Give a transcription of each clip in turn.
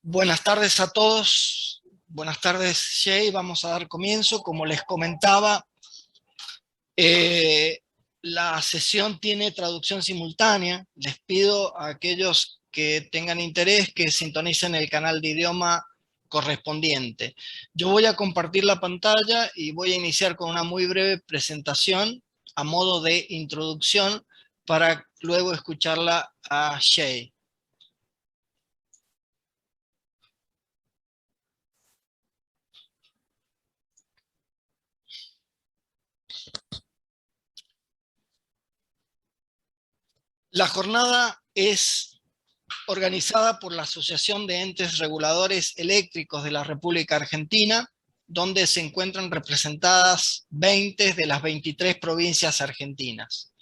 Buenas tardes a todos. Buenas tardes, Jay. Vamos a dar comienzo. Como les comentaba, eh, la sesión tiene traducción simultánea. Les pido a aquellos que tengan interés que sintonicen el canal de idioma correspondiente. Yo voy a compartir la pantalla y voy a iniciar con una muy breve presentación a modo de introducción para luego escucharla a Jay. La jornada es organizada por la Asociación de Entes Reguladores Eléctricos de la República Argentina, donde se encuentran representadas 20 de las 23 provincias argentinas.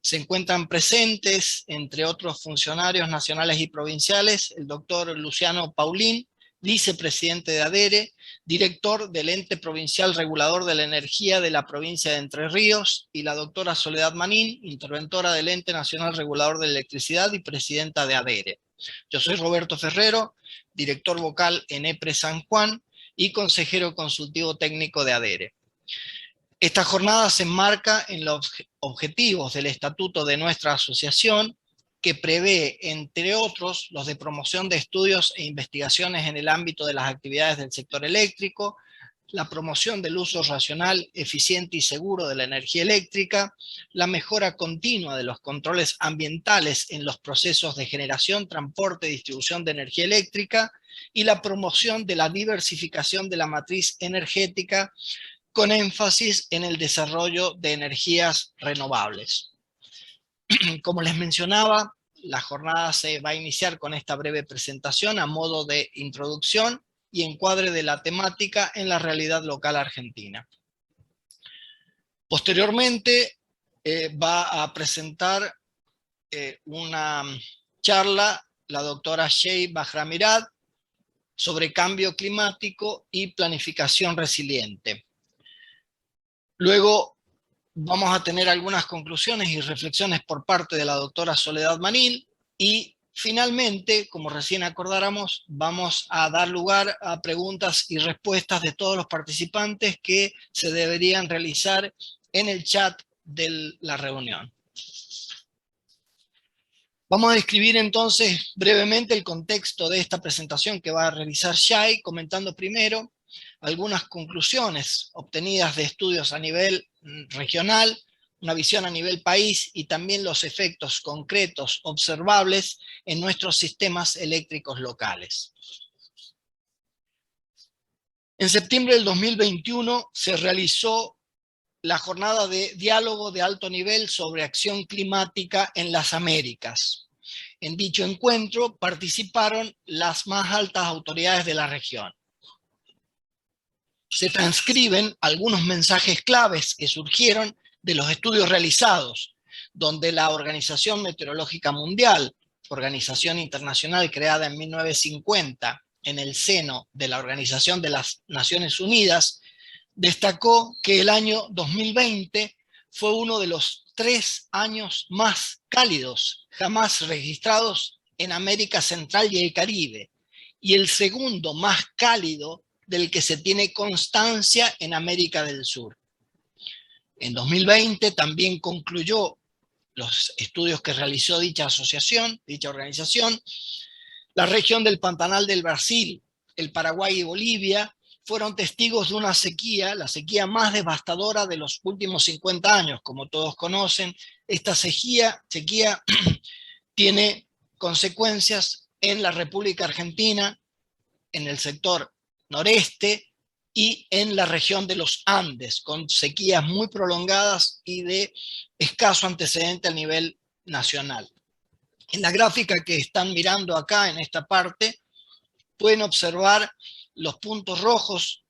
Se encuentran presentes, entre otros funcionarios nacionales y provinciales, el doctor Luciano Paulín, vicepresidente de ADERE, director del Ente Provincial Regulador de la Energía de la provincia de Entre Ríos, y la doctora Soledad Manín, interventora del Ente Nacional Regulador de Electricidad y presidenta de ADERE. Yo soy Roberto Ferrero, director vocal en EPRE San Juan y consejero consultivo técnico de ADERE. Esta jornada se enmarca en los objetivos del estatuto de nuestra asociación, que prevé, entre otros, los de promoción de estudios e investigaciones en el ámbito de las actividades del sector eléctrico, la promoción del uso racional, eficiente y seguro de la energía eléctrica, la mejora continua de los controles ambientales en los procesos de generación, transporte y distribución de energía eléctrica, y la promoción de la diversificación de la matriz energética con énfasis en el desarrollo de energías renovables. Como les mencionaba, la jornada se va a iniciar con esta breve presentación a modo de introducción y encuadre de la temática en la realidad local argentina. Posteriormente va a presentar una charla la doctora Jay Bajramirad sobre cambio climático y planificación resiliente. Luego vamos a tener algunas conclusiones y reflexiones por parte de la doctora Soledad Manín y finalmente, como recién acordáramos, vamos a dar lugar a preguntas y respuestas de todos los participantes que se deberían realizar en el chat de la reunión. Vamos a describir entonces brevemente el contexto de esta presentación que va a realizar Jay, comentando primero algunas conclusiones obtenidas de estudios a nivel regional, una visión a nivel país y también los efectos concretos observables en nuestros sistemas eléctricos locales. En septiembre del 2021 se realizó la jornada de diálogo de alto nivel sobre acción climática en las Américas. En dicho encuentro participaron las más altas autoridades de la región. Se transcriben algunos mensajes claves que surgieron de los estudios realizados, donde la Organización Meteorológica Mundial, organización internacional creada en 1950 en el seno de la Organización de las Naciones Unidas, destacó que el año 2020 fue uno de los 3 años más cálidos jamás registrados en América Central y el Caribe, y el segundo más cálido del que se tiene constancia en América del Sur. En 2020 también concluyó los estudios que realizó dicha asociación, dicha organización, la región del Pantanal del Brasil, el Paraguay y Bolivia fueron testigos de una sequía, la sequía más devastadora de los últimos 50 años. Como todos conocen, esta sequía tiene consecuencias en la República Argentina, en el sector noreste y en la región de los Andes, con sequías muy prolongadas y de escaso antecedente a nivel nacional. En la gráfica que están mirando acá, en esta parte, pueden observar los puntos rojos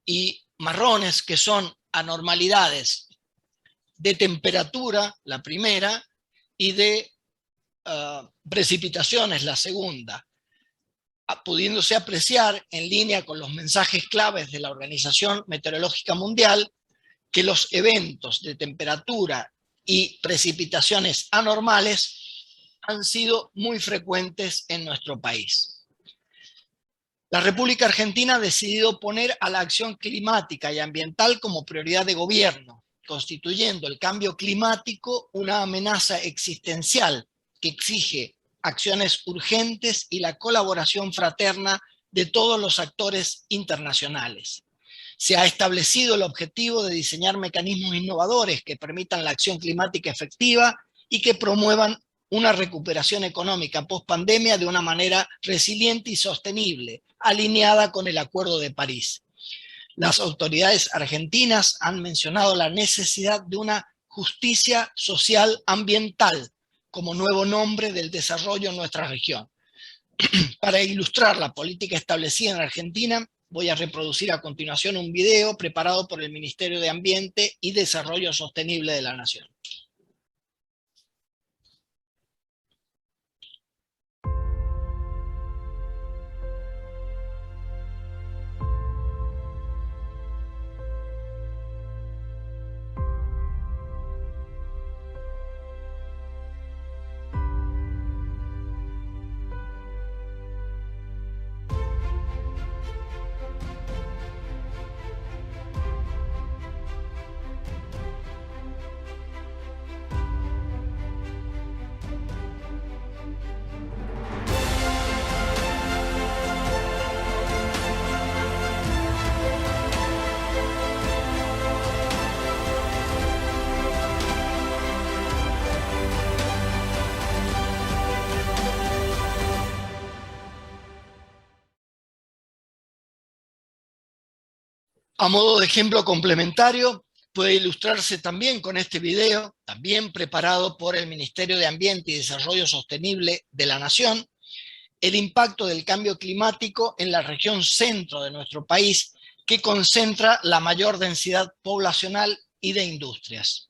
y marrones, que son anormalidades de temperatura, la primera, y de precipitaciones, la segunda, pudiéndose apreciar en línea con los mensajes claves de la Organización Meteorológica Mundial que los eventos de temperatura y precipitaciones anormales han sido muy frecuentes en nuestro país. La República Argentina ha decidido poner a la acción climática y ambiental como prioridad de gobierno, constituyendo el cambio climático una amenaza existencial que exige acciones urgentes y la colaboración fraterna de todos los actores internacionales. Se ha establecido el objetivo de diseñar mecanismos innovadores que permitan la acción climática efectiva y que promuevan una recuperación económica post-pandemia de una manera resiliente y sostenible, alineada con el Acuerdo de París. Las autoridades argentinas han mencionado la necesidad de una justicia social ambiental como nuevo nombre del desarrollo en nuestra región. Para ilustrar la política establecida en Argentina, voy a reproducir a continuación un video preparado por el Ministerio de Ambiente y Desarrollo Sostenible de la Nación. A modo de ejemplo complementario, puede ilustrarse también con este video, también preparado por el Ministerio de Ambiente y Desarrollo Sostenible de la Nación, el impacto del cambio climático en la región centro de nuestro país, que concentra la mayor densidad poblacional y de industrias.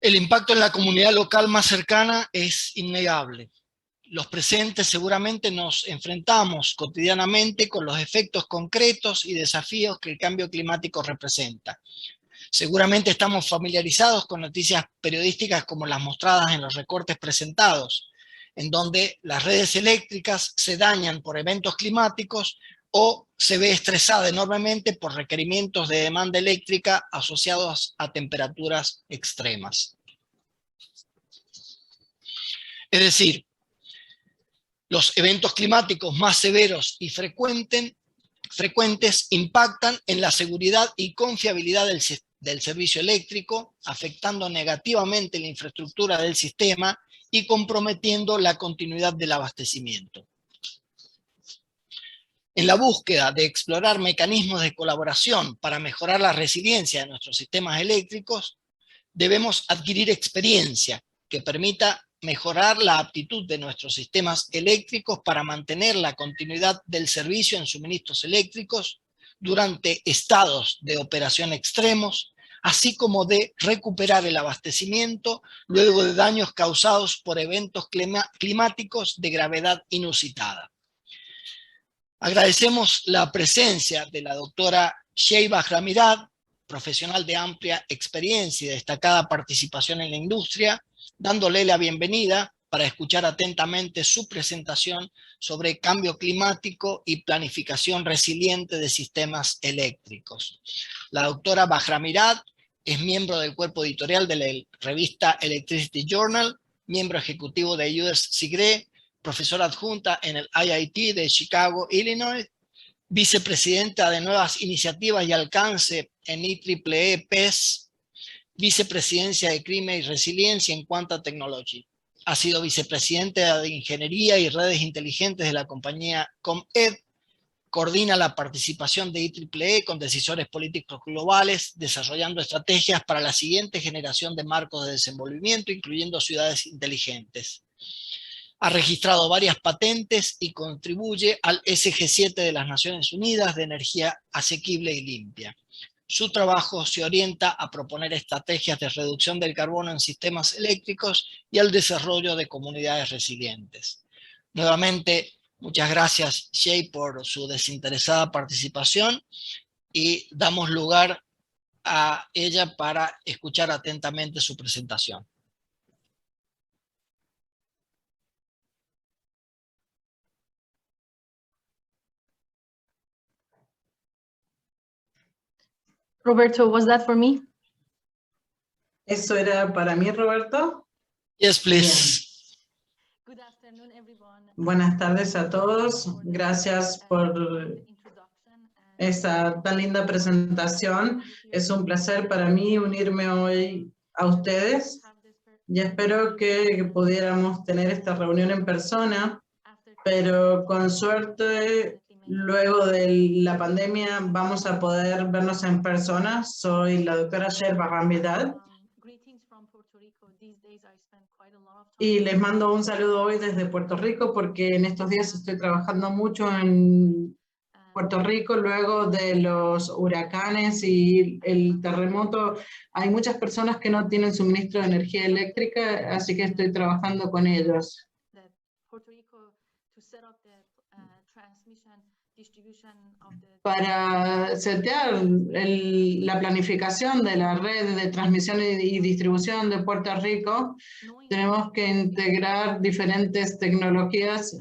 El impacto en la comunidad local más cercana es innegable. Los presentes seguramente nos enfrentamos cotidianamente con los efectos concretos y desafíos que el cambio climático representa. Seguramente estamos familiarizados con noticias periodísticas como las mostradas en los recortes presentados, en donde las redes eléctricas se dañan por eventos climáticos o se ve estresada enormemente por requerimientos de demanda eléctrica asociados a temperaturas extremas. Es decir, los eventos climáticos más severos y frecuentes impactan en la seguridad y confiabilidad del servicio eléctrico, afectando negativamente la infraestructura del sistema y comprometiendo la continuidad del abastecimiento. En la búsqueda de explorar mecanismos de colaboración para mejorar la resiliencia de nuestros sistemas eléctricos, debemos adquirir experiencia que permita mejorar la aptitud de nuestros sistemas eléctricos para mantener la continuidad del servicio en suministros eléctricos durante estados de operación extremos, así como de recuperar el abastecimiento luego de daños causados por eventos climáticos de gravedad inusitada. Agradecemos la presencia de la doctora Sheyba Ramirad, profesional de amplia experiencia y destacada participación en la industria, dándole la bienvenida para escuchar atentamente su presentación sobre cambio climático y planificación resiliente de sistemas eléctricos. La doctora Bahramirad es miembro del cuerpo editorial de la revista Electricity Journal, miembro ejecutivo de US SIGRE, profesora adjunta en el IIT de Chicago, Illinois, vicepresidenta de Nuevas Iniciativas y Alcance en IEEE PES, vicepresidencia de Clima y Resiliencia en Quanta Technology. Ha sido vicepresidenta de Ingeniería y Redes Inteligentes de la compañía ComEd, coordina la participación de IEEE con decisores políticos globales, desarrollando estrategias para la siguiente generación de marcos de desenvolvimiento, incluyendo ciudades inteligentes. Ha registrado varias patentes y contribuye al SG7 de las Naciones Unidas de energía asequible y limpia. Su trabajo se orienta a proponer estrategias de reducción del carbono en sistemas eléctricos y al desarrollo de comunidades resilientes. Nuevamente, muchas gracias, Jay, por su desinteresada participación y damos lugar a ella para escuchar atentamente su presentación. Roberto, was that for me? ¿Eso era para mí, Roberto? Yes, please. Good afternoon, everyone. Buenas tardes a todos. Gracias por esta tan linda presentación. Es un placer para mí unirme hoy a ustedes y espero que pudiéramos tener esta reunión en persona, pero con suerte, luego de la pandemia, vamos a poder vernos en persona. Soy la doctora Sherba Ramidad y les mando un saludo hoy desde Puerto Rico porque en estos días estoy trabajando mucho en Puerto Rico. Luego de los huracanes y el terremoto, hay muchas personas que no tienen suministro de energía eléctrica, así que estoy trabajando con ellos. Para setear la planificación de la red de transmisión y distribución de Puerto Rico, tenemos que integrar diferentes tecnologías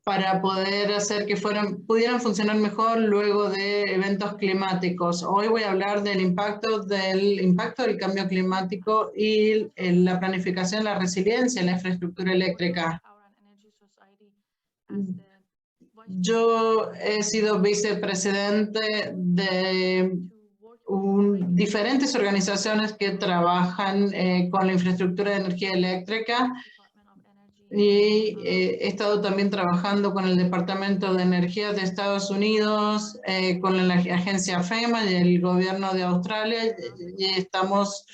para poder hacer que pudieran funcionar mejor luego de eventos climáticos. Hoy voy a hablar del impacto del cambio climático y la planificación, la resiliencia en la infraestructura eléctrica. Yo he sido vicepresidente de diferentes organizaciones que trabajan con la infraestructura de energía eléctrica y he estado también trabajando con el Departamento de Energía de Estados Unidos, con la agencia FEMA y el gobierno de Australia, y estamos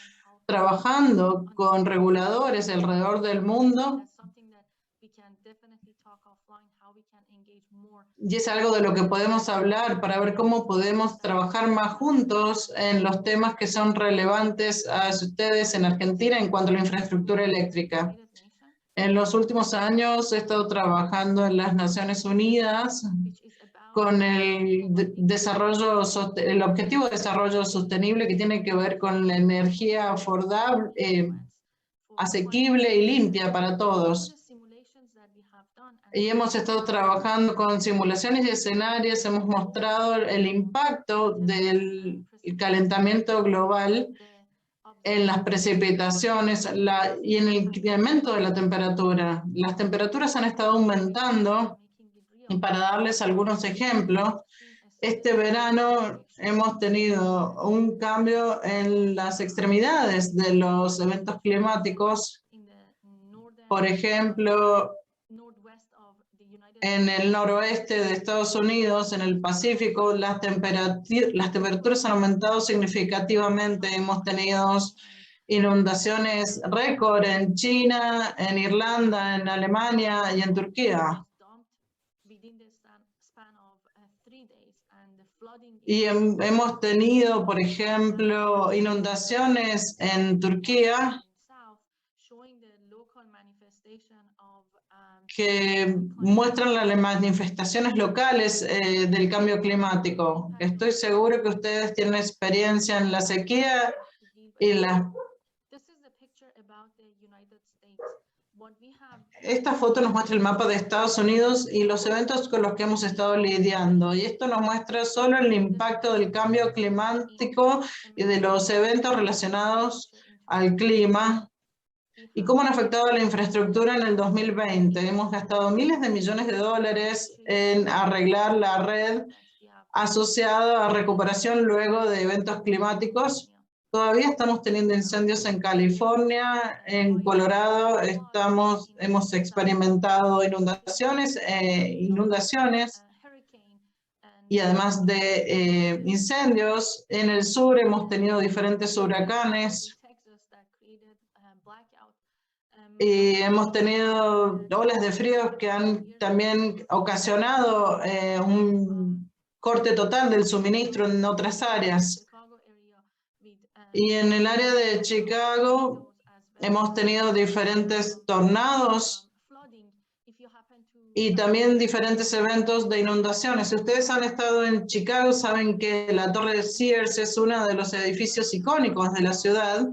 trabajando con reguladores alrededor del mundo. Y es algo de lo que podemos hablar para ver cómo podemos trabajar más juntos en los temas que son relevantes a ustedes en Argentina en cuanto a la infraestructura eléctrica. En los últimos años he estado trabajando en las Naciones Unidas con el objetivo de desarrollo sostenible que tiene que ver con la energía afordable, asequible y limpia para todos. Y hemos estado trabajando con simulaciones y escenarios, hemos mostrado el impacto del calentamiento global en las precipitaciones y en el incremento de la temperatura. Las temperaturas han estado aumentando y para darles algunos ejemplos, este verano hemos tenido un cambio en las extremidades de los eventos climáticos. Por ejemplo, en el noroeste de Estados Unidos, en el Pacífico, las temperaturas han aumentado significativamente. Hemos tenido inundaciones récord en China, en Irlanda, en Alemania y en Turquía. Y hemos tenido, por ejemplo, inundaciones en Turquía que muestran las manifestaciones locales del cambio climático. Estoy seguro que ustedes tienen experiencia en la sequía y Esta foto nos muestra el mapa de Estados Unidos y los eventos con los que hemos estado lidiando. Y esto nos muestra solo el impacto del cambio climático y de los eventos relacionados al clima y cómo han afectado a la infraestructura en el 2020. Hemos gastado miles de millones de dólares en arreglar la red asociada a recuperación luego de eventos climáticos. Todavía estamos teniendo incendios en California, en Colorado hemos experimentado inundaciones, y además de incendios. En el sur hemos tenido diferentes huracanes y hemos tenido olas de frío que han también ocasionado un corte total del suministro en otras áreas. Y en el área de Chicago hemos tenido diferentes tornados y también diferentes eventos de inundaciones. Si ustedes han estado en Chicago, saben que la Torre de Sears es uno de los edificios icónicos de la ciudad.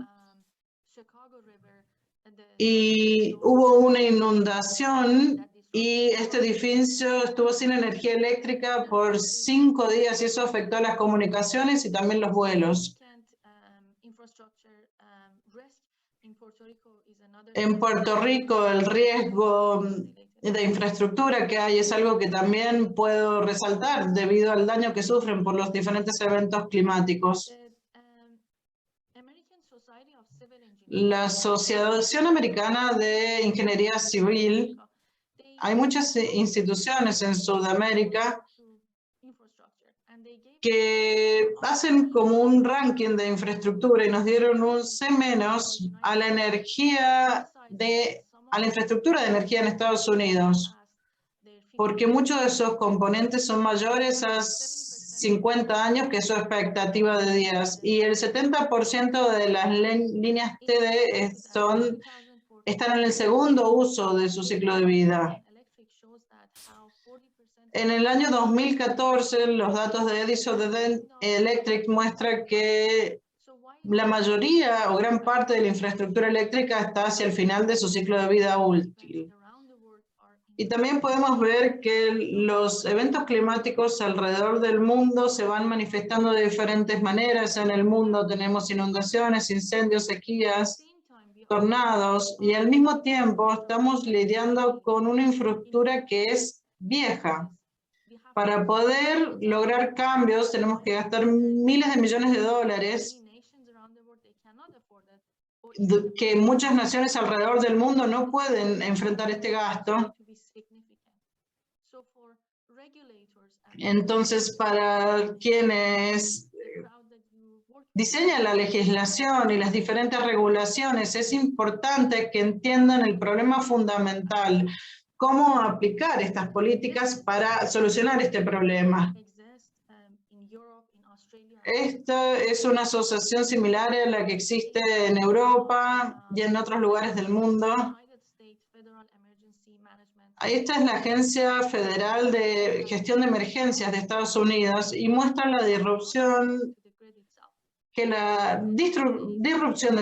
Y hubo una inundación y este edificio estuvo sin energía eléctrica por 5 días y eso afectó las comunicaciones y también los vuelos. En Puerto Rico, el riesgo de infraestructura que hay es algo que también puedo resaltar debido al daño que sufren por los diferentes eventos climáticos. La Asociación Americana de Ingeniería Civil, hay muchas instituciones en Sudamérica que hacen como un ranking de infraestructura y nos dieron un C- a la infraestructura de energía en Estados Unidos, porque muchos de esos componentes son mayores a 50 años que su expectativa de días, y el 70% de las líneas TD están en el segundo uso de su ciclo de vida. En el año 2014, los datos de Edison Electric muestran que la mayoría o gran parte de la infraestructura eléctrica está hacia el final de su ciclo de vida útil. Y también podemos ver que los eventos climáticos alrededor del mundo se van manifestando de diferentes maneras. En el mundo tenemos inundaciones, incendios, sequías, tornados, y al mismo tiempo estamos lidiando con una infraestructura que es vieja. Para poder lograr cambios tenemos que gastar miles de millones de dólares que muchas naciones alrededor del mundo no pueden enfrentar este gasto. Entonces, para quienes diseñan la legislación y las diferentes regulaciones, es importante que entiendan el problema fundamental, cómo aplicar estas políticas para solucionar este problema. Esta es una asociación similar a la que existe en Europa y en otros lugares del mundo. Esta es la Agencia Federal de Gestión de Emergencias de Estados Unidos y muestra la disrupción del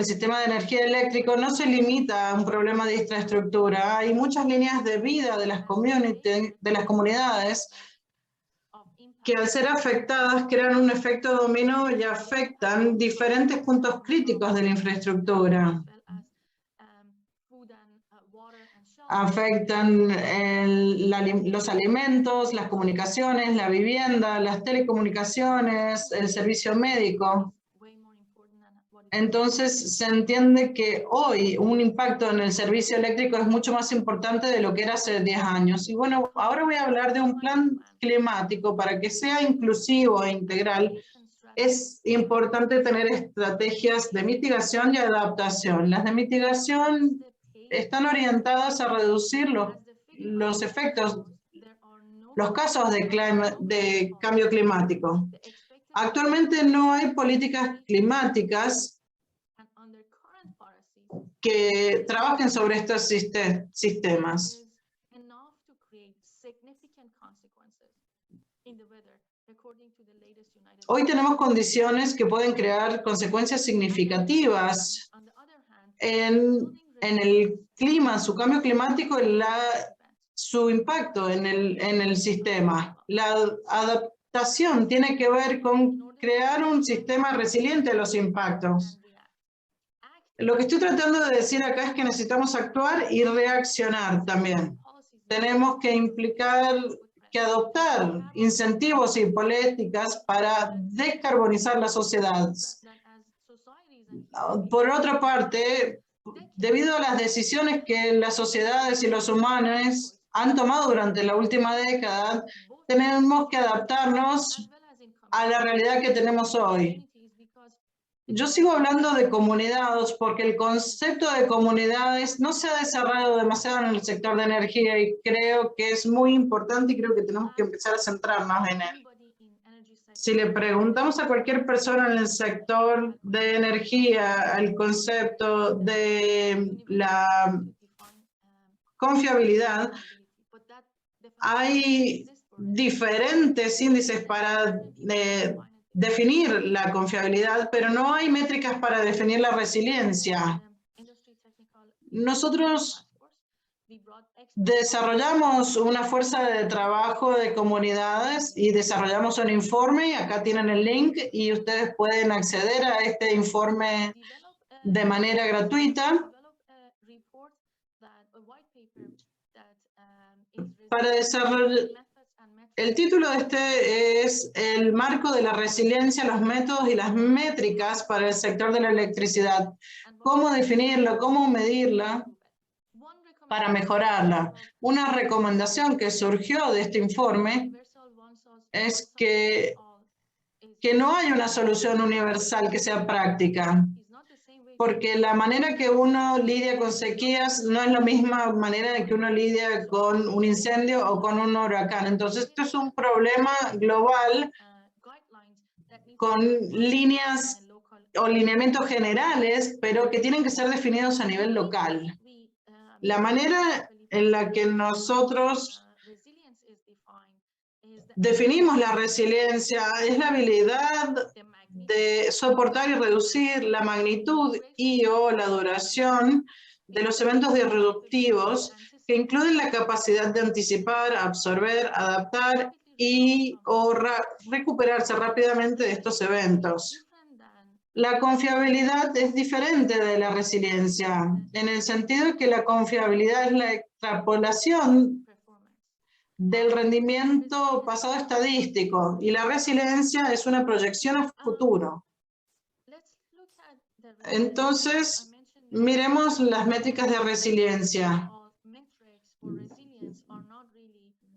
sistema de energía eléctrico no se limita a un problema de infraestructura. Hay muchas líneas de vida de las comunidades que al ser afectadas crean un efecto dominó y afectan diferentes puntos críticos de la infraestructura. Afectan los alimentos, las comunicaciones, la vivienda, las telecomunicaciones, el servicio médico. Entonces se entiende que hoy un impacto en el servicio eléctrico es mucho más importante de lo que era hace 10 años. Y bueno, ahora voy a hablar de un plan climático. Para que sea inclusivo e integral, es importante tener estrategias de mitigación y adaptación. Las de mitigación están orientadas a reducir los efectos, los casos de cambio climático. Actualmente no hay políticas climáticas que trabajen sobre estos sistemas. Hoy tenemos condiciones que pueden crear consecuencias significativas en el clima, su cambio climático y su impacto en el sistema. La adaptación tiene que ver con crear un sistema resiliente a los impactos. Lo que estoy tratando de decir acá es que necesitamos actuar y reaccionar también. Tenemos que adoptar incentivos y políticas para descarbonizar las sociedades. por otra parte, debido a las decisiones que las sociedades y los humanos han tomado durante la última década, tenemos que adaptarnos a la realidad que tenemos hoy. Yo sigo hablando de comunidades porque el concepto de comunidades no se ha desarrollado demasiado en el sector de energía y creo que es muy importante y creo que tenemos que empezar a centrarnos en él. Si le preguntamos a cualquier persona en el sector de energía el concepto de la confiabilidad, hay diferentes índices para definir la confiabilidad, pero no hay métricas para definir la resiliencia. Nosotros desarrollamos una fuerza de trabajo de comunidades y desarrollamos un informe. Acá tienen el link y ustedes pueden acceder a este informe de manera gratuita. Para desarrollar, el título de este es El marco de la resiliencia, los métodos y las métricas para el sector de la electricidad. ¿Cómo definirla? ¿Cómo medirla? Para mejorarla. Una recomendación que surgió de este informe es que no hay una solución universal que sea práctica, porque la manera que uno lidia con sequías no es la misma manera de que uno lidia con un incendio o con un huracán. Entonces, esto es un problema global con líneas o lineamientos generales, pero que tienen que ser definidos a nivel local. La manera en la que nosotros definimos la resiliencia es la habilidad de soportar y reducir la magnitud y/o la duración de los eventos disruptivos que incluyen la capacidad de anticipar, absorber, adaptar y/o recuperarse rápidamente de estos eventos. La confiabilidad es diferente de la resiliencia, en el sentido de que la confiabilidad es la extrapolación del rendimiento pasado estadístico y la resiliencia es una proyección a futuro. Entonces, miremos las métricas de resiliencia.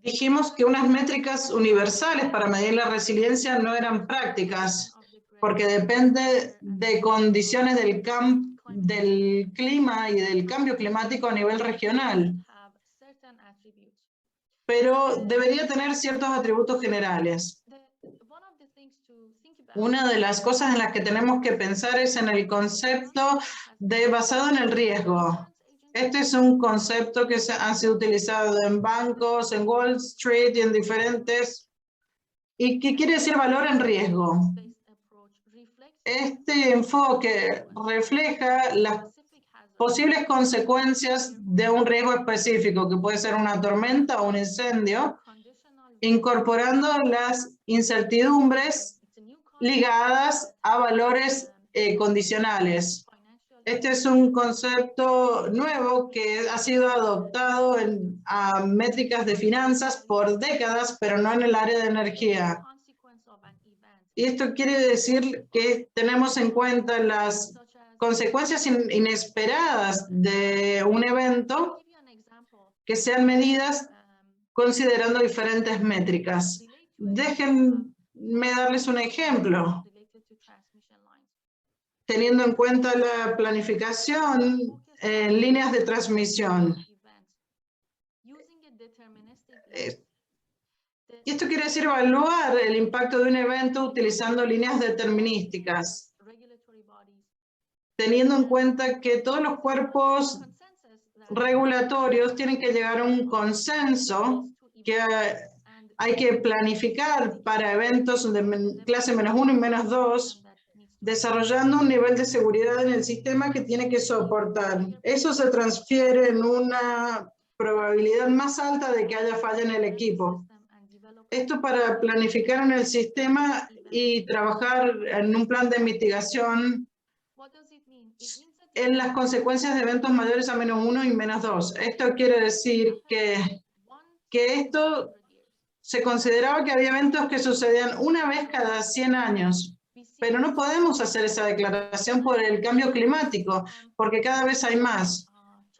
Dijimos que unas métricas universales para medir la resiliencia no eran prácticas, porque depende de condiciones del clima y del cambio climático a nivel regional. Pero debería tener ciertos atributos generales. Una de las cosas en las que tenemos que pensar es en el concepto de basado en el riesgo. Este es un concepto que ha sido utilizado en bancos, en Wall Street y en diferentes. ¿Y qué quiere decir valor en riesgo? Este enfoque refleja las posibles consecuencias de un riesgo específico, que puede ser una tormenta o un incendio, incorporando las incertidumbres ligadas a valores condicionales. Este es un concepto nuevo que ha sido adoptado a métricas de finanzas por décadas, pero no en el área de energía. Y esto quiere decir que tenemos en cuenta las consecuencias inesperadas de un evento que sean medidas considerando diferentes métricas. Déjenme darles un ejemplo. Teniendo en cuenta la planificación en líneas de transmisión. Y esto quiere decir evaluar el impacto de un evento utilizando líneas determinísticas, teniendo en cuenta que todos los cuerpos regulatorios tienen que llegar a un consenso que hay que planificar para eventos de clase -1 y -2, desarrollando un nivel de seguridad en el sistema que tiene que soportar. Eso se transfiere en una probabilidad más alta de que haya falla en el equipo. Esto para planificar en el sistema y trabajar en un plan de mitigación en las consecuencias de eventos mayores a -1 y -2. Esto quiere decir que esto se consideraba que había eventos que sucedían una vez cada 100 años. pero no podemos hacer esa declaración por el cambio climático, porque cada vez hay más.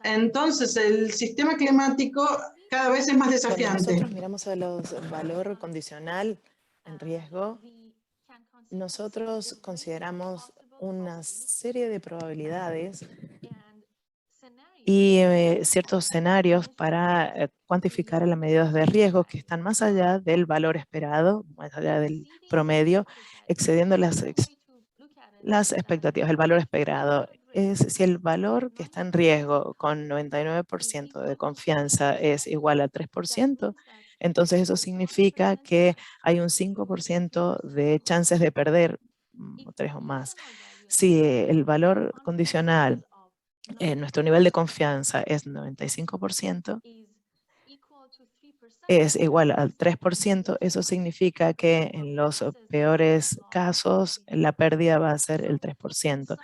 Entonces, el sistema climático cada vez es más Cuando desafiante. nosotros miramos a los valor condicional en riesgo, nosotros consideramos una serie de probabilidades y ciertos escenarios para cuantificar las medidas de riesgo que están más allá del valor esperado, más allá del promedio, excediendo las expectativas, el valor esperado. Es si el valor que está en riesgo con 99% de confianza es igual al 3%, entonces eso significa que hay un 5% de chances de perder 3 o más. Si el valor condicional nuestro nivel de confianza es 95%, es igual al 3%, eso significa que en los peores casos la pérdida va a ser el 3%.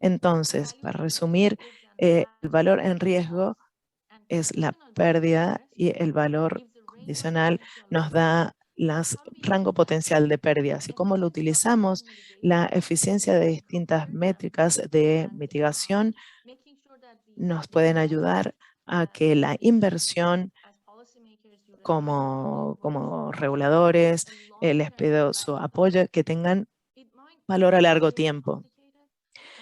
Entonces, para resumir, el valor en riesgo es la pérdida y el valor condicional nos da el rango potencial de pérdidas y cómo lo utilizamos, la eficiencia de distintas métricas de mitigación nos pueden ayudar a que la inversión como reguladores, les pido su apoyo, que tengan valor a largo tiempo.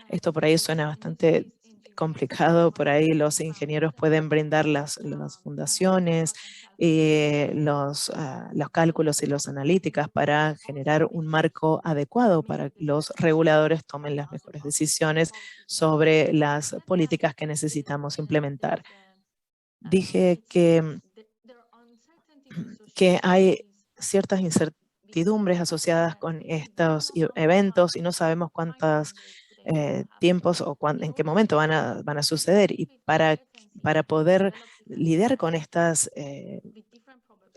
Esto por ahí suena bastante complicado, por ahí los ingenieros pueden brindar las fundaciones, los cálculos y las analíticas para generar un marco adecuado para que los reguladores tomen las mejores decisiones sobre las políticas que necesitamos implementar. Dije que hay ciertas incertidumbres asociadas con estos eventos y no sabemos cuántos tiempos o en qué momento van a suceder. Y para poder lidiar con estas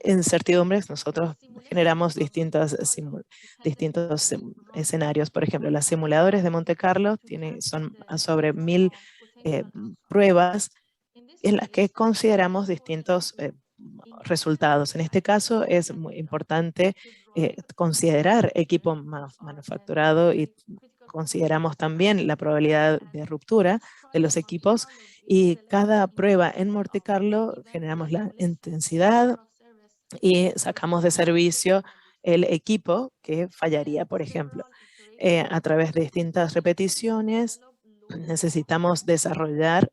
incertidumbres, nosotros generamos distintos escenarios. Por ejemplo, los simuladores de Monte Carlo son sobre 1000 pruebas en las que consideramos distintos resultados. En este caso es muy importante considerar equipo manufacturado y consideramos también la probabilidad de ruptura de los equipos y cada prueba en Monte Carlo generamos la intensidad y sacamos de servicio el equipo que fallaría, por ejemplo. A través de distintas repeticiones necesitamos desarrollar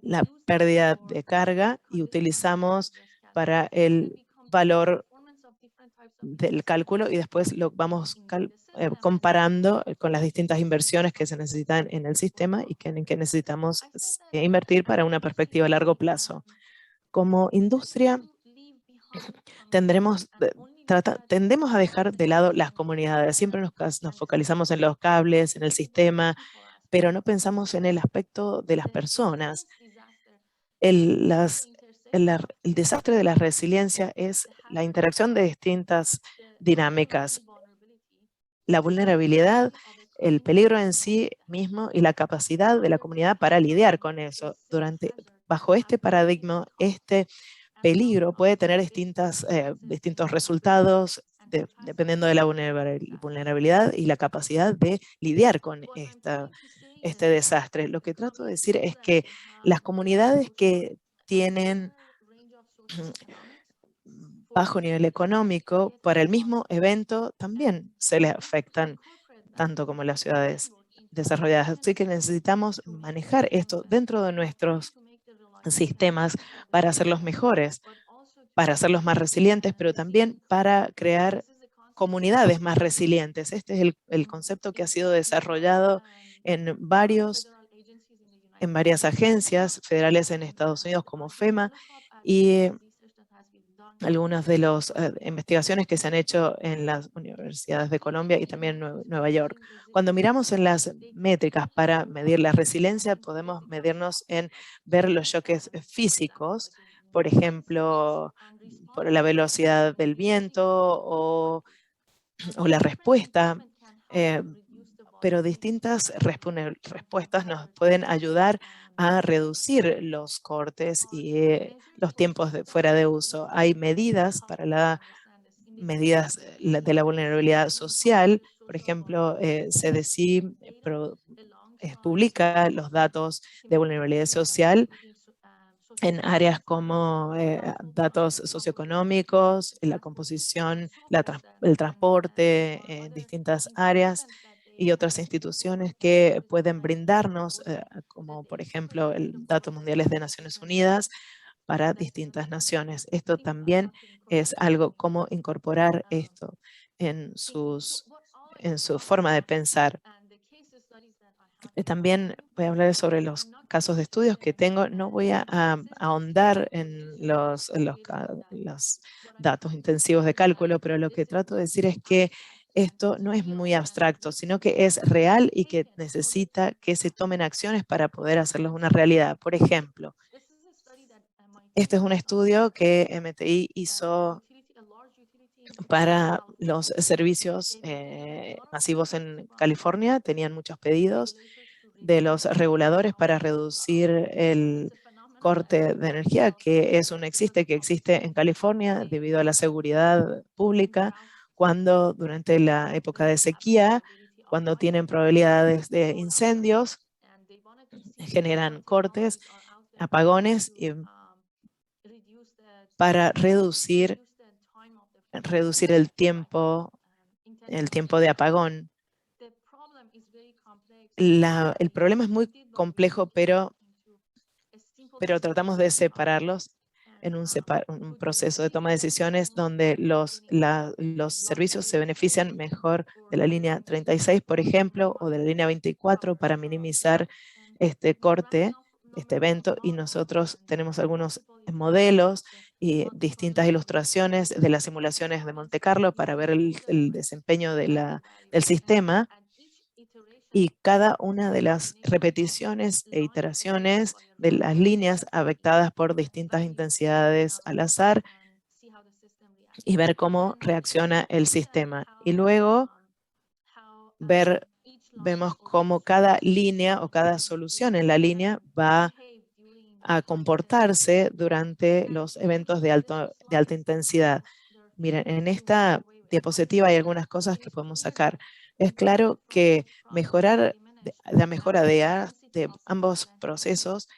la pérdida de carga y utilizamos para el valor del cálculo y después lo vamos comparando con las distintas inversiones que se necesitan en el sistema y en que necesitamos invertir para una perspectiva a largo plazo. Como industria, tendemos a dejar de lado las comunidades. Siempre nos focalizamos en los cables, en el sistema, pero no pensamos en el aspecto de las personas. El desastre de la resiliencia es la interacción de distintas dinámicas, la vulnerabilidad, el peligro en sí mismo y la capacidad de la comunidad para lidiar con eso. Bajo este paradigma, este peligro puede tener distintos resultados dependiendo de la vulnerabilidad y la capacidad de lidiar con este desastre. Lo que trato de decir es que las comunidades que tienen bajo nivel económico, para el mismo evento también se les afectan, tanto como las ciudades desarrolladas. Así que necesitamos manejar esto dentro de nuestros sistemas para hacerlos mejores, para hacerlos más resilientes, pero también para crear comunidades más resilientes. Este es el concepto que ha sido desarrollado en varias agencias federales en Estados Unidos como FEMA y algunas de las investigaciones que se han hecho en las universidades de Colombia y también Nueva York. Cuando miramos en las métricas para medir la resiliencia, podemos medirnos en ver los choques físicos, por ejemplo, por la velocidad del viento o la respuesta, pero distintas respuestas nos pueden ayudar a reducir los cortes y los tiempos fuera de uso. Hay medidas para medidas de la vulnerabilidad social. Por ejemplo, CDC publica los datos de vulnerabilidad social en áreas como datos socioeconómicos, la composición, el transporte, en distintas áreas y otras instituciones que pueden brindarnos, como por ejemplo el Datos Mundiales de Naciones Unidas para distintas naciones. Esto también es algo como incorporar esto en su forma de pensar. También voy a hablar sobre los casos de estudios que tengo. No voy a ahondar en los datos intensivos de cálculo, pero lo que trato de decir es que esto no es muy abstracto, sino que es real y que necesita que se tomen acciones para poder hacerlos una realidad. Por ejemplo, este es un estudio que MTI hizo para los servicios masivos en California. Tenían muchos pedidos de los reguladores para reducir el corte de energía, que existe en California debido a la seguridad pública, cuando durante la época de sequía, cuando tienen probabilidades de incendios, generan cortes, apagones, para reducir el tiempo de apagón. El problema es muy complejo, pero tratamos de separarlos en un proceso de toma de decisiones donde los servicios se benefician mejor de la línea 36, por ejemplo, o de la línea 24 para minimizar este corte, este evento, y nosotros tenemos algunos modelos y distintas ilustraciones de las simulaciones de Monte Carlo para ver el desempeño del sistema. Y cada una de las repeticiones e iteraciones de las líneas afectadas por distintas intensidades al azar y ver cómo reacciona el sistema. Y luego vemos cómo cada línea o cada solución en la línea va a comportarse durante los eventos de alta intensidad. Miren, en esta diapositiva hay algunas cosas que podemos sacar. Es claro que la mejora de ambos procesos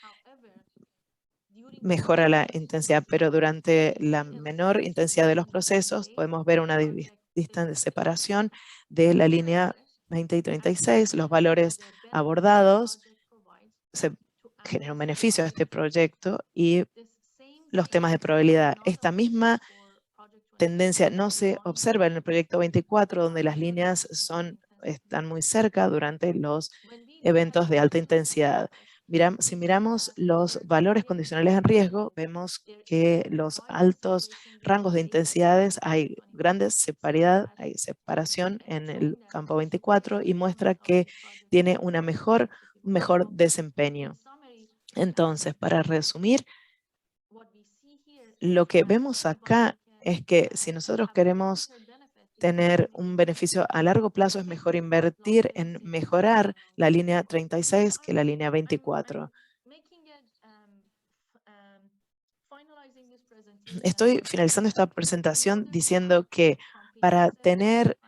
mejora la intensidad, pero durante la menor intensidad de los procesos podemos ver una distante separación de la línea 20 y 36. Los valores abordados se genera un beneficio a este proyecto y los temas de probabilidad. Esta misma tendencia no se observa en el proyecto 24, donde las líneas están muy cerca durante los eventos de alta intensidad. Si miramos los valores condicionales en riesgo, vemos que los altos rangos de intensidades hay hay separación en el campo 24 y muestra que tiene un mejor desempeño. Entonces, para resumir, lo que vemos acá es que si nosotros queremos tener un beneficio a largo plazo, es mejor invertir en mejorar la línea 36 que la línea 24. Estoy finalizando esta presentación diciendo que para tener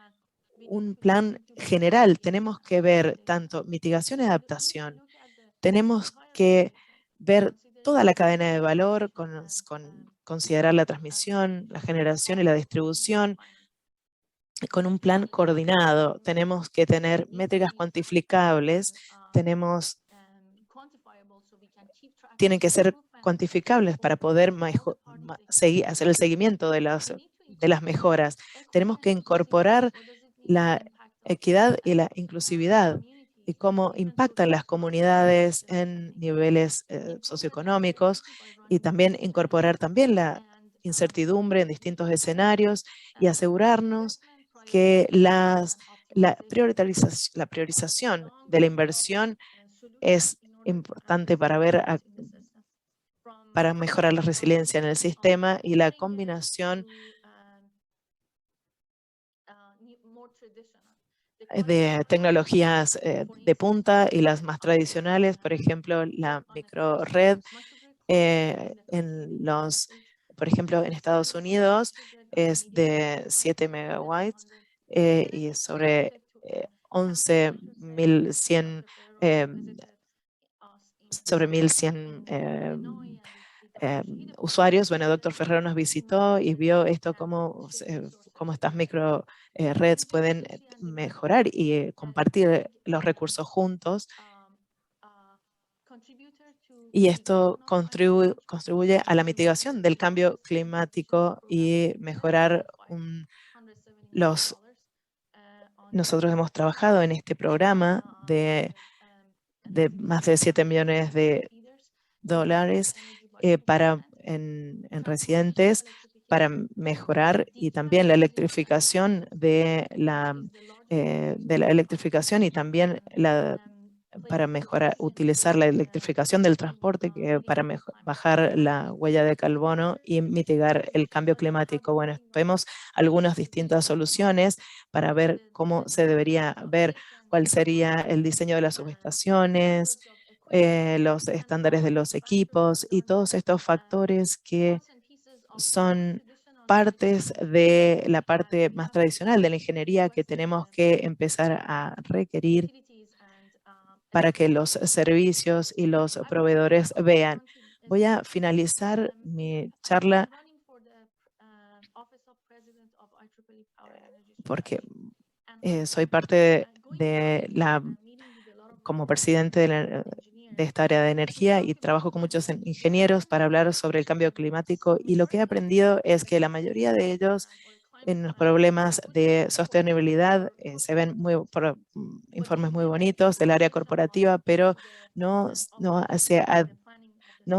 un plan general tenemos que ver tanto mitigación y adaptación. Tenemos que ver toda la cadena de valor, considerar la transmisión, la generación y la distribución con un plan coordinado. Tenemos que tener métricas cuantificables, tienen que ser cuantificables para poder hacer el seguimiento de las mejoras. Tenemos que incorporar la equidad y la inclusividad y cómo impactan las comunidades en niveles socioeconómicos, y también incorporar también la incertidumbre en distintos escenarios y asegurarnos que la priorización de la inversión es importante para mejorar la resiliencia en el sistema y la combinación de tecnologías de punta y las más tradicionales, por ejemplo, la microred. Por ejemplo, en Estados Unidos es de 7 megawatts y es sobre 11.100 sobre 1.100 usuarios. Bueno, doctor Ferrero nos visitó y vio esto, cómo estas micro redes pueden mejorar y compartir los recursos juntos. Y esto contribuye a la mitigación del cambio climático y mejorar Nosotros hemos trabajado en este programa de más de 7 millones de dólares en residentes para mejorar, y también la electrificación de la electrificación, y también para utilizar la electrificación del transporte para bajar la huella de carbono y mitigar el cambio climático. Bueno, vemos algunas distintas soluciones para ver cómo se debería ver cuál sería el diseño de las subestaciones, los estándares de los equipos y todos estos factores que son partes de la parte más tradicional de la ingeniería que tenemos que empezar a requerir para que los servicios y los proveedores vean. Voy a finalizar mi charla porque soy parte como presidente de esta área de energía, y trabajo con muchos ingenieros para hablar sobre el cambio climático, y lo que he aprendido es que la mayoría de ellos en los problemas de sostenibilidad se ven informes muy bonitos del área corporativa, pero no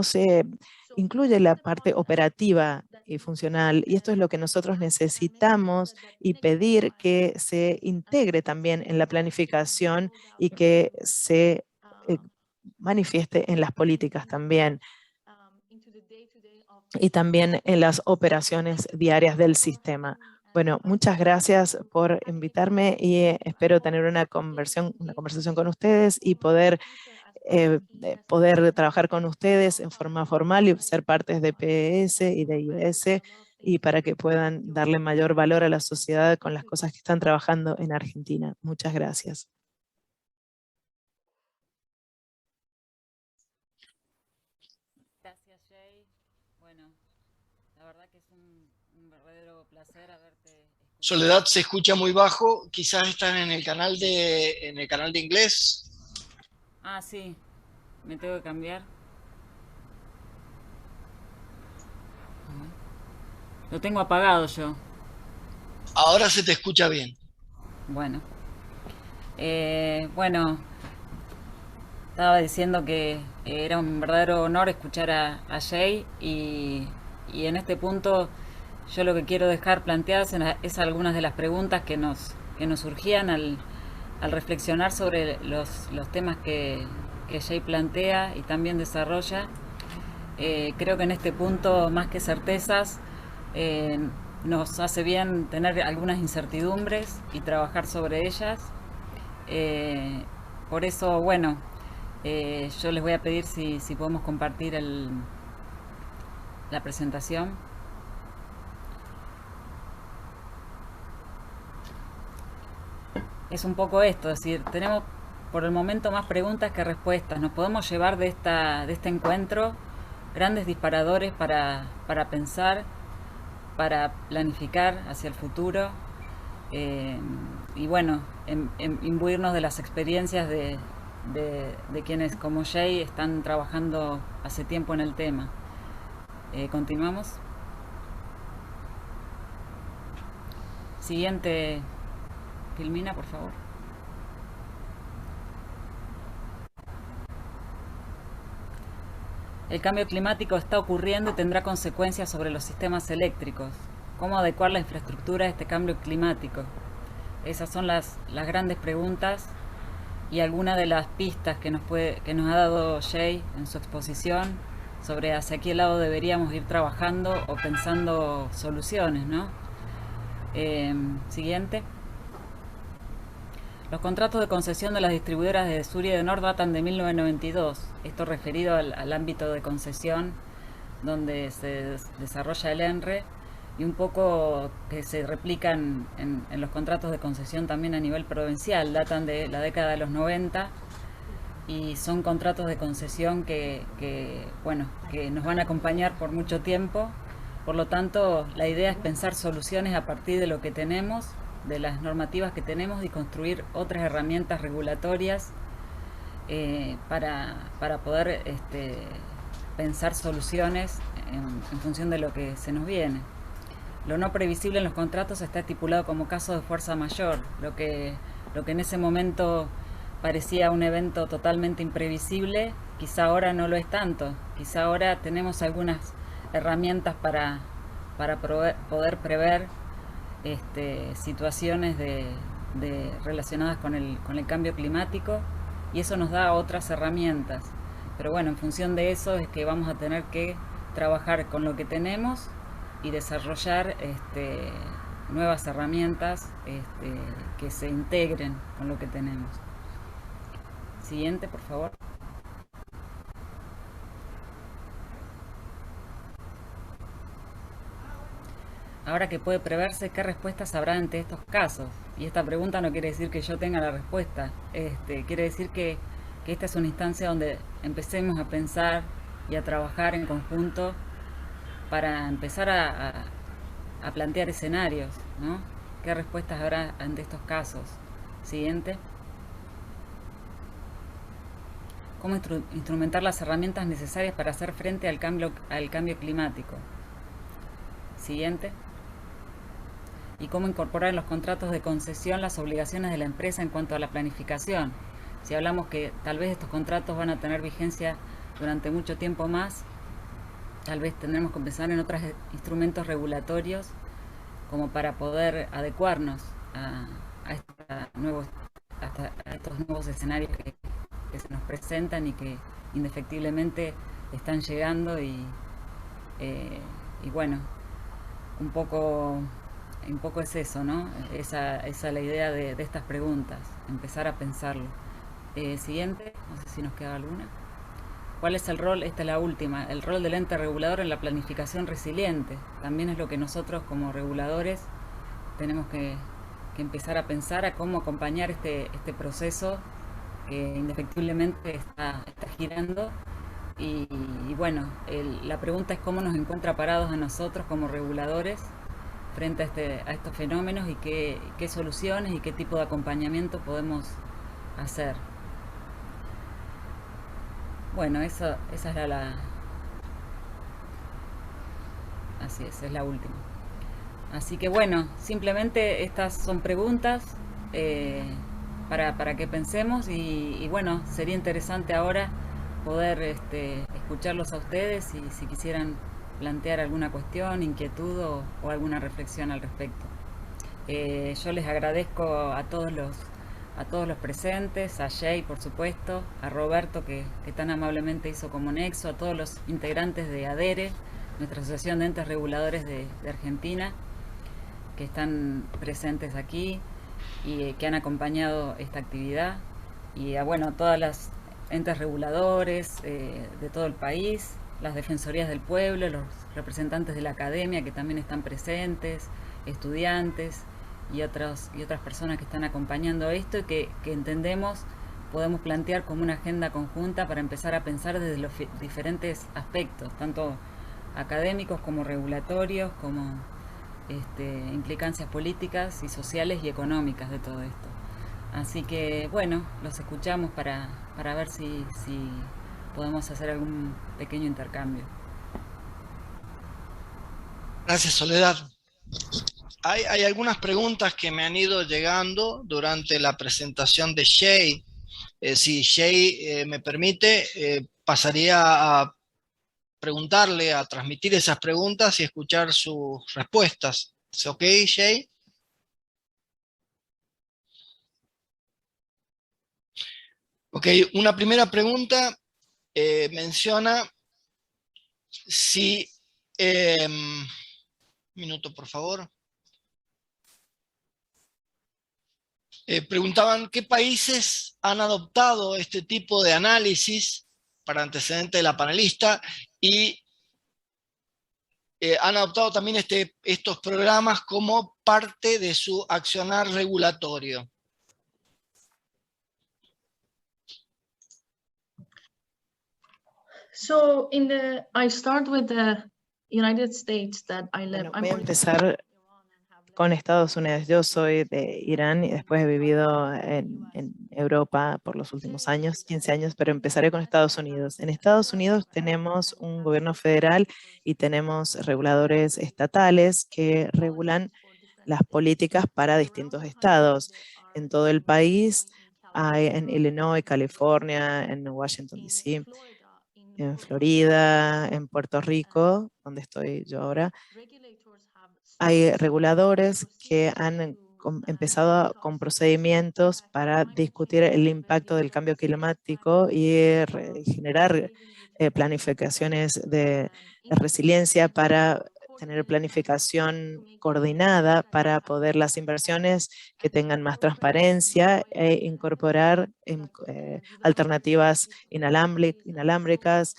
se incluye la parte operativa y funcional, y esto es lo que nosotros necesitamos y pedir que se integre también en la planificación y que se manifieste en las políticas también, y también en las operaciones diarias del sistema. Bueno, muchas gracias por invitarme y espero tener una conversación con ustedes y poder trabajar con ustedes en forma formal y ser partes de PES y de IBS, y para que puedan darle mayor valor a la sociedad con las cosas que están trabajando en Argentina. Muchas gracias. Gracias, Jay. Bueno, la verdad que es un verdadero placer haberte escuchado. Soledad, se escucha muy bajo. Quizás están en el canal de inglés. Ah, sí. Me tengo que cambiar. Lo tengo apagado yo. Ahora se te escucha bien. Bueno. Bueno, estaba diciendo que era un verdadero honor escuchar a Jay, y en este punto yo lo que quiero dejar planteadas es algunas de las preguntas que nos surgían al reflexionar sobre los temas que Jay plantea y también desarrolla. Creo que en este punto, más que certezas, nos hace bien tener algunas incertidumbres y trabajar sobre ellas. Por eso, bueno, yo les voy a pedir si podemos compartir la presentación. Es un poco esto, es decir, tenemos por el momento más preguntas que respuestas. Nos podemos llevar de este encuentro grandes disparadores para pensar, para planificar hacia el futuro, y bueno, imbuirnos de las experiencias de quienes como Jay están trabajando hace tiempo en el tema. Continuamos. Siguiente, Filmina, por favor. El cambio climático está ocurriendo y tendrá consecuencias sobre los sistemas eléctricos. ¿Cómo adecuar la infraestructura a este cambio climático? Esas son las grandes preguntas y algunas de las pistas que nos ha dado Jay en su exposición sobre hacia qué lado deberíamos ir trabajando o pensando soluciones, ¿no? Siguiente. Los contratos de concesión de las distribuidoras de Sur y de Nord datan de 1992. Esto referido al ámbito de concesión donde se desarrolla el ENRE. y un poco que se replican en los contratos de concesión también a nivel provincial, datan de la década de los 90 y son contratos de concesión bueno, que nos van a acompañar por mucho tiempo. Por lo tanto, la idea es pensar soluciones a partir de lo que tenemos, de las normativas que tenemos, y construir otras herramientas regulatorias para poder pensar soluciones en función de lo que se nos viene. Lo no previsible en los contratos está estipulado como caso de fuerza mayor, lo que en ese momento parecía un evento totalmente imprevisible, quizá ahora no lo es tanto. Quizá ahora tenemos algunas herramientas para poder prever situaciones relacionadas con el cambio climático, y eso nos da otras herramientas. Pero bueno, en función de eso es que vamos a tener que trabajar con lo que tenemos y desarrollar nuevas herramientas que se integren con lo que tenemos. Siguiente, por favor. Ahora que puede preverse, ¿qué respuestas habrá ante estos casos? Y esta pregunta no quiere decir que yo tenga la respuesta. Quiere decir que esta es una instancia donde empecemos a pensar y a trabajar en conjunto para empezar a plantear escenarios, ¿no? ¿Qué respuestas habrá ante estos casos? Siguiente. ¿Cómo instrumentar las herramientas necesarias para hacer frente al cambio climático? Siguiente. Y cómo incorporar en los contratos de concesión las obligaciones de la empresa en cuanto a la planificación. Si hablamos que tal vez estos contratos van a tener vigencia durante mucho tiempo más, tal vez tendremos que pensar en otros instrumentos regulatorios como para poder adecuarnos a estos nuevos escenarios que se nos presentan y que indefectiblemente están llegando, y bueno, un poco es eso, ¿no? Esa es la idea de estas preguntas, empezar a pensarlo. Siguiente, no sé si nos queda alguna. ¿Cuál es el rol? Esta es la última, el rol del ente regulador en la planificación resiliente. También es lo que nosotros como reguladores tenemos que empezar a pensar, a cómo acompañar este proceso que indefectiblemente está girando. Y bueno, la pregunta es cómo nos encuentra parados a nosotros como reguladores frente a estos fenómenos, y qué soluciones y qué tipo de acompañamiento podemos hacer. Bueno, esa era así es la última. Así que bueno, simplemente estas son preguntas para que pensemos, y bueno, sería interesante ahora poder escucharlos a ustedes, y si quisieran plantear alguna cuestión, inquietud o alguna reflexión al respecto. Yo les agradezco a todos los presentes, a Jay por supuesto, a Roberto que tan amablemente hizo como nexo, a todos los integrantes de ADERE, nuestra Asociación de Entes Reguladores de Argentina, que están presentes aquí y que han acompañado esta actividad, y a todas las entes reguladores de todo el país, las defensorías del pueblo, los representantes de la academia que también están presentes, estudiantes y otras personas que están acompañando esto, y que entendemos podemos plantear como una agenda conjunta para empezar a pensar desde los diferentes aspectos, tanto académicos como regulatorios, como implicancias políticas y sociales y económicas de todo esto. Así que bueno, los escuchamos para ver si podemos hacer algún pequeño intercambio. Gracias, Soledad. Hay algunas preguntas que me han ido llegando durante la presentación de Jay. Si Jay me permite, pasaría a preguntarle, a transmitir esas preguntas y escuchar sus respuestas. ¿Es ok, Jay? Ok, una primera pregunta menciona si... un minuto, por favor. Preguntaban qué países han adoptado este tipo de análisis para antecedente de la panelista, y han adoptado también estos programas como parte de su accionar regulatorio. So I start with the United States that I live. Bueno, voy a empezar con Estados Unidos. Yo soy de Irán y después he vivido en Europa por los últimos años, 15 años, pero empezaré con Estados Unidos. En Estados Unidos tenemos un gobierno federal y tenemos reguladores estatales que regulan las políticas para distintos estados. En todo el país, hay en Illinois, California, en Washington, D.C., en Florida, en Puerto Rico, donde estoy yo ahora, hay reguladores que han empezado con procedimientos para discutir el impacto del cambio climático y generar planificaciones de resiliencia para tener planificación coordinada para poder las inversiones que tengan más transparencia e incorporar alternativas inalámbricas,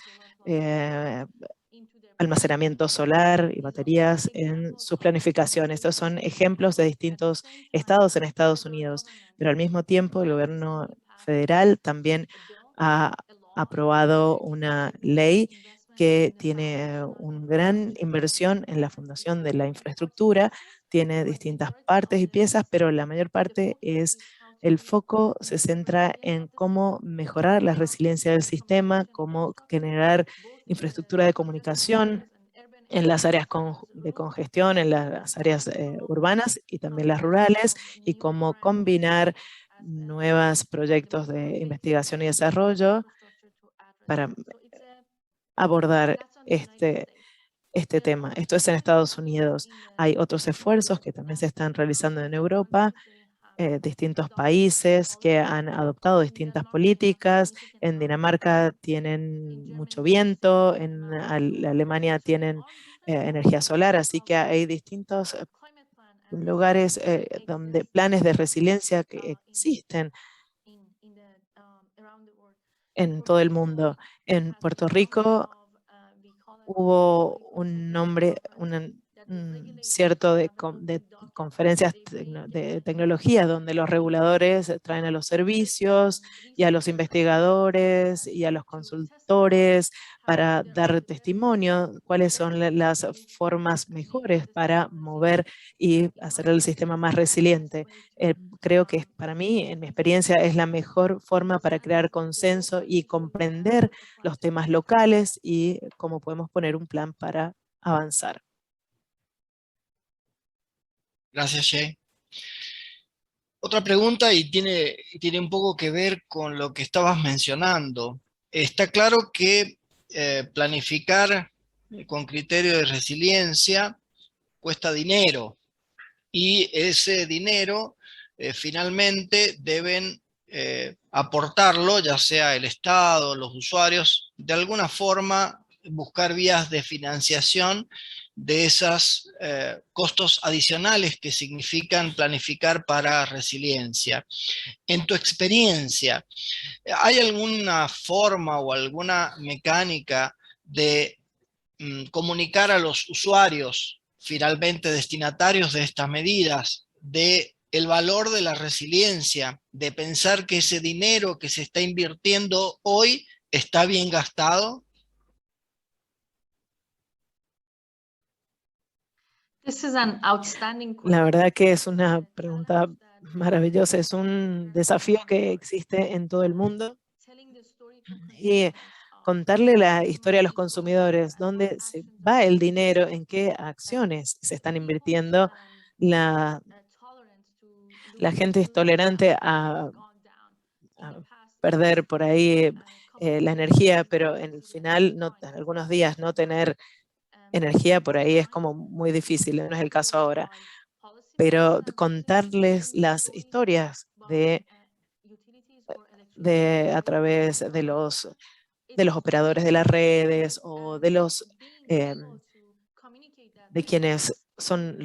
almacenamiento solar y baterías en sus planificaciones. Estos son ejemplos de distintos estados en Estados Unidos, pero al mismo tiempo el gobierno federal también ha aprobado una ley que tiene una gran inversión en la fundación de la infraestructura, tiene distintas partes y piezas, pero la mayor parte es el foco se centra en cómo mejorar la resiliencia del sistema, cómo generar infraestructura de comunicación en las áreas de congestión, en las áreas urbanas y también las rurales, y cómo combinar nuevos proyectos de investigación y desarrollo para abordar este tema. Esto es en Estados Unidos. Hay otros esfuerzos que también se están realizando en Europa, distintos países que han adoptado distintas políticas. En Dinamarca tienen mucho viento, en Alemania tienen energía solar, así que hay distintos lugares donde planes de resiliencia que existen en todo el mundo. En Puerto Rico hubo un cierto de conferencias de tecnología donde los reguladores traen a los servicios y a los investigadores y a los consultores para dar testimonio cuáles son las formas mejores para mover y hacer el sistema más resiliente. Creo que para mí, en mi experiencia, es la mejor forma para crear consenso y comprender los temas locales y cómo podemos poner un plan para avanzar. Gracias, Jay. Otra pregunta y tiene un poco que ver con lo que estabas mencionando. Está claro que planificar con criterio de resiliencia cuesta dinero y ese dinero finalmente deben aportarlo, ya sea el Estado, los usuarios, de alguna forma buscar vías de financiación de esos costos adicionales que significan planificar para resiliencia. En tu experiencia, ¿hay alguna forma o alguna mecánica de comunicar a los usuarios, finalmente destinatarios de estas medidas, de el valor de la resiliencia, de pensar que ese dinero que se está invirtiendo hoy está bien gastado? La verdad que es una pregunta maravillosa, es un desafío que existe en todo el mundo. Y contarle la historia a los consumidores, dónde se va el dinero, en qué acciones se están invirtiendo. La gente es tolerante a perder por ahí la energía, pero en el final, algunos días no tener energía por ahí es como muy difícil, no es el caso ahora. Pero contarles las historias a través de los operadores de las redes o de quienes son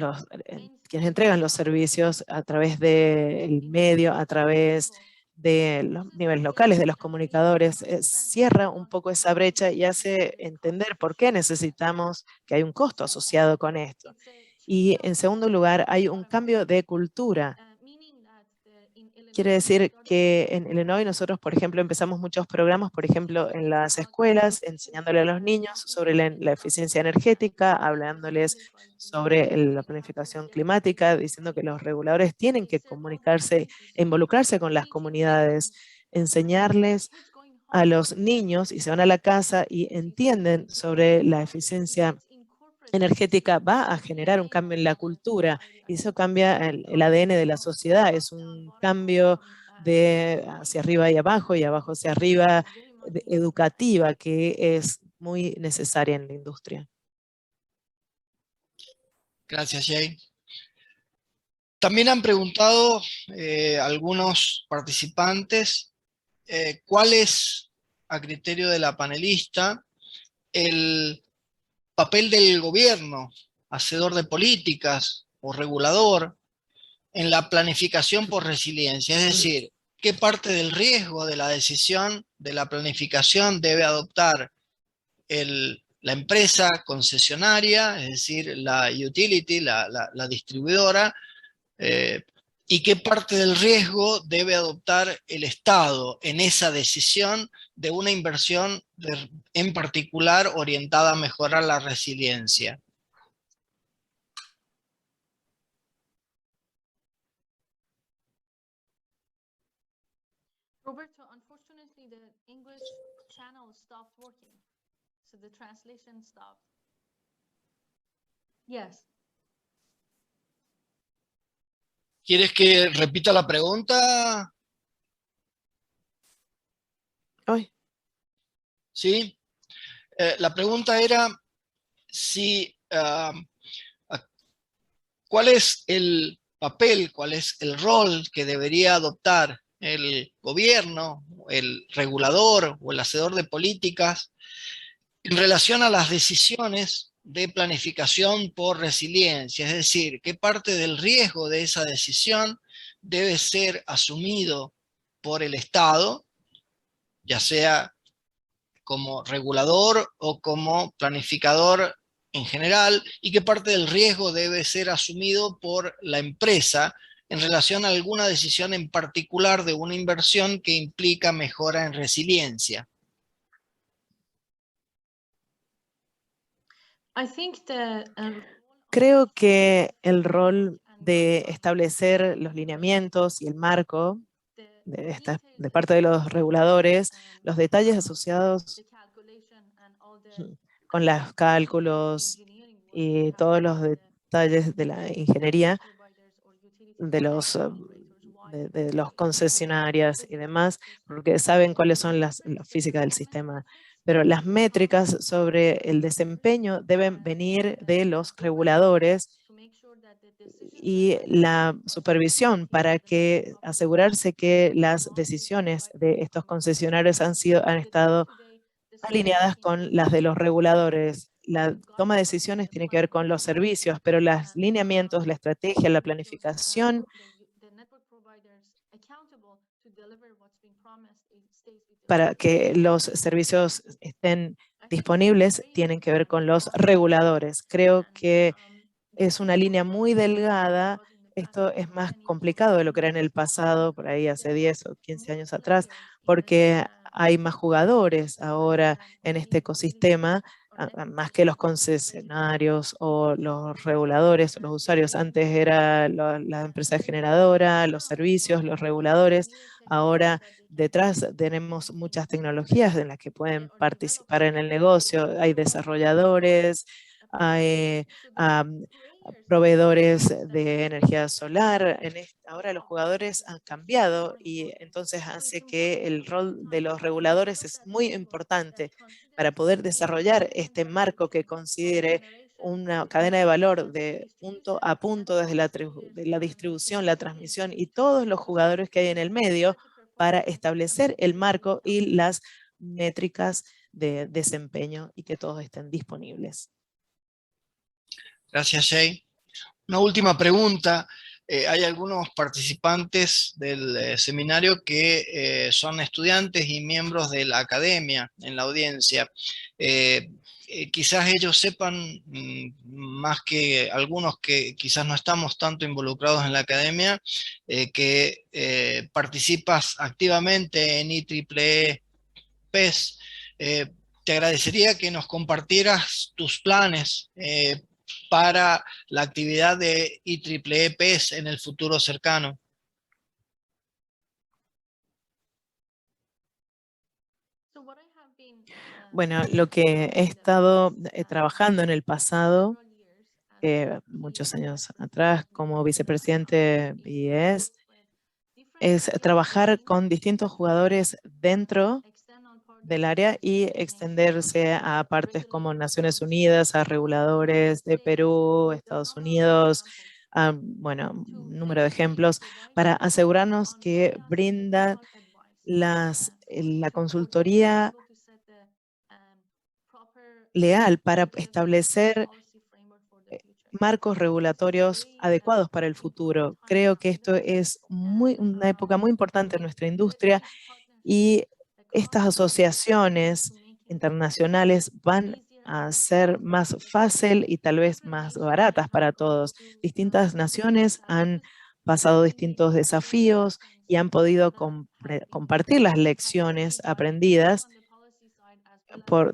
quienes entregan los servicios a través del medio, a través de los niveles locales, de los comunicadores, cierra un poco esa brecha y hace entender por qué necesitamos, que hay un costo asociado con esto. Y en segundo lugar, hay un cambio de cultura. Quiere decir que en Illinois nosotros, por ejemplo, empezamos muchos programas, por ejemplo, en las escuelas, enseñándole a los niños sobre la eficiencia energética, hablándoles sobre la planificación climática, diciendo que los reguladores tienen que comunicarse e involucrarse con las comunidades, enseñarles a los niños y se van a la casa y entienden sobre la eficiencia energética, va a generar un cambio en la cultura y eso cambia el ADN de la sociedad. Es un cambio de hacia arriba y abajo hacia arriba, educativa, que es muy necesaria en la industria. Gracias, Jay. También han preguntado algunos participantes cuál es, a criterio de la panelista, el papel del gobierno, hacedor de políticas o regulador, en la planificación por resiliencia. Es decir, qué parte del riesgo de la decisión de la planificación debe adoptar la empresa concesionaria, es decir, la utility, la distribuidora, y qué parte del riesgo debe adoptar el Estado en esa decisión de una inversión en particular orientada a mejorar la resiliencia. Roberto, unfortunately, the English channel stopped working, so the translation stopped. Yes. ¿Quieres que repita la pregunta? Hoy. ¿Sí? La pregunta era si, ¿cuál es el papel, cuál es el rol que debería adoptar el gobierno, el regulador o el hacedor de políticas en relación a las decisiones de planificación por resiliencia? Es decir, ¿qué parte del riesgo de esa decisión debe ser asumido por el Estado, ya sea como regulador o como planificador en general, y qué parte del riesgo debe ser asumido por la empresa en relación a alguna decisión en particular de una inversión que implica mejora en resiliencia? Creo que el rol de establecer los lineamientos y el marco de parte de los reguladores, los detalles asociados con los cálculos y todos los detalles de la ingeniería de los concesionarias y demás, porque saben cuáles son las físicas del sistema. Pero las métricas sobre el desempeño deben venir de los reguladores y la supervisión para asegurarse que las decisiones de estos concesionarios han estado alineadas con las de los reguladores. La toma de decisiones tiene que ver con los servicios, pero los lineamientos, la estrategia, la planificación para que los servicios estén disponibles tienen que ver con los reguladores. Creo que es una línea muy delgada. Esto es más complicado de lo que era en el pasado, por ahí hace 10 o 15 años atrás, porque hay más jugadores ahora en este ecosistema, más que los concesionarios o los reguladores o los usuarios. Antes era la empresa generadora, los servicios, los reguladores. Ahora detrás tenemos muchas tecnologías en las que pueden participar en el negocio. Hay desarrolladores, hay proveedores de energía solar. Ahora los jugadores han cambiado y entonces hace que el rol de los reguladores es muy importante para poder desarrollar este marco que considere una cadena de valor de punto a punto desde la distribución, la transmisión y todos los jugadores que hay en el medio para establecer el marco y las métricas de desempeño y que todos estén disponibles. Gracias, Jay. Una última pregunta. hay algunos participantes del seminario que son estudiantes y miembros de la academia en la audiencia. Quizás ellos sepan, más que algunos que quizás no estamos tanto involucrados en la academia, que participas activamente en IEEE PES. Te agradecería que nos compartieras tus planes para la actividad de IEEE PES en el futuro cercano. Bueno, lo que he estado trabajando en el pasado, muchos años atrás, como vicepresidente BIES, es trabajar con distintos jugadores dentro del área y extenderse a partes como Naciones Unidas, a reguladores de Perú, Estados Unidos, bueno, un número de ejemplos, para asegurarnos que brinda la consultoría leal para establecer marcos regulatorios adecuados para el futuro. Creo que esto es una época muy importante en nuestra industria y estas asociaciones internacionales van a ser más fácil y tal vez más baratas para todos. Distintas naciones han pasado distintos desafíos y han podido compartir las lecciones aprendidas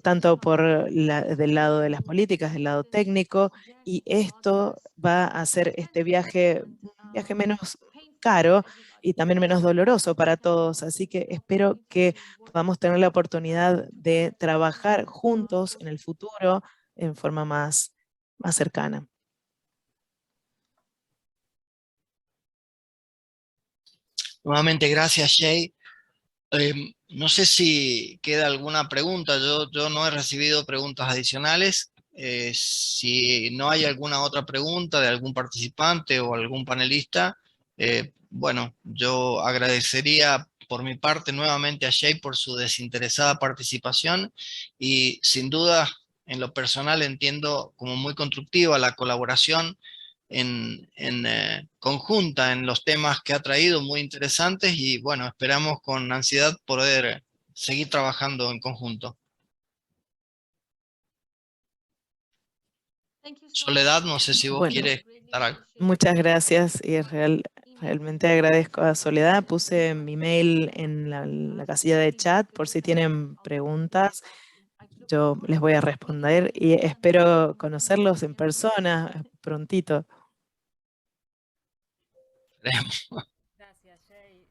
tanto del lado de las políticas, del lado técnico, y esto va a hacer este viaje un viaje menos caro y también menos doloroso para todos. Así que espero que podamos tener la oportunidad de trabajar juntos en el futuro en forma más cercana. Nuevamente, gracias, Jay. No sé si queda alguna pregunta. Yo no he recibido preguntas adicionales. Si no hay alguna otra pregunta de algún participante o algún panelista, bueno, yo agradecería por mi parte nuevamente a Jay por su desinteresada participación y sin duda en lo personal entiendo como muy constructiva la colaboración en conjunta en los temas que ha traído, muy interesantes, y bueno, esperamos con ansiedad poder seguir trabajando en conjunto. Soledad, no sé si vos quieres dar algo. Muchas gracias y realmente agradezco a Soledad. Puse mi mail en la casilla de chat por si tienen preguntas. Yo les voy a responder y espero conocerlos en persona prontito. Gracias, Jay,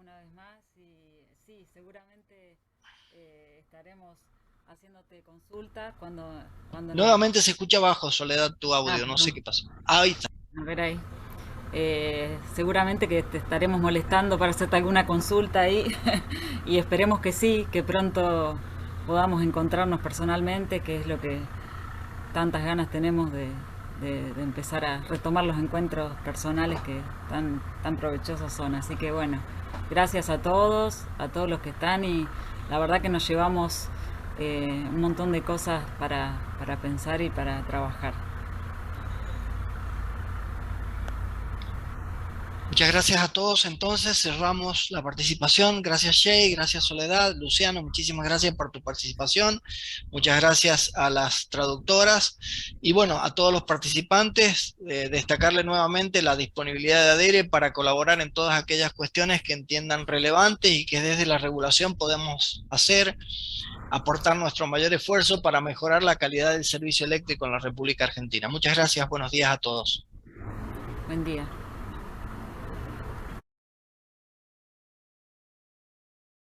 una vez más. Y sí, seguramente estaremos haciéndote consulta cuando Nuevamente se escucha bajo, Soledad, tu audio, no sé qué pasó. Ahí está. A ver ahí. Seguramente que te estaremos molestando para hacerte alguna consulta ahí y esperemos que sí, que pronto podamos encontrarnos personalmente, que es lo que tantas ganas tenemos de empezar a retomar los encuentros personales que tan provechosos son. Así que bueno, gracias a todos los que están, y la verdad que nos llevamos un montón de cosas para pensar y para trabajar. Muchas gracias a todos. Entonces cerramos la participación. Gracias, Jay, gracias, Soledad, Luciano, muchísimas gracias por tu participación. Muchas gracias a las traductoras y bueno, a todos los participantes, destacarle nuevamente la disponibilidad de ADERE para colaborar en todas aquellas cuestiones que entiendan relevantes y que desde la regulación podemos hacer, aportar nuestro mayor esfuerzo para mejorar la calidad del servicio eléctrico en la República Argentina. Muchas gracias, buenos días a todos. Buen día.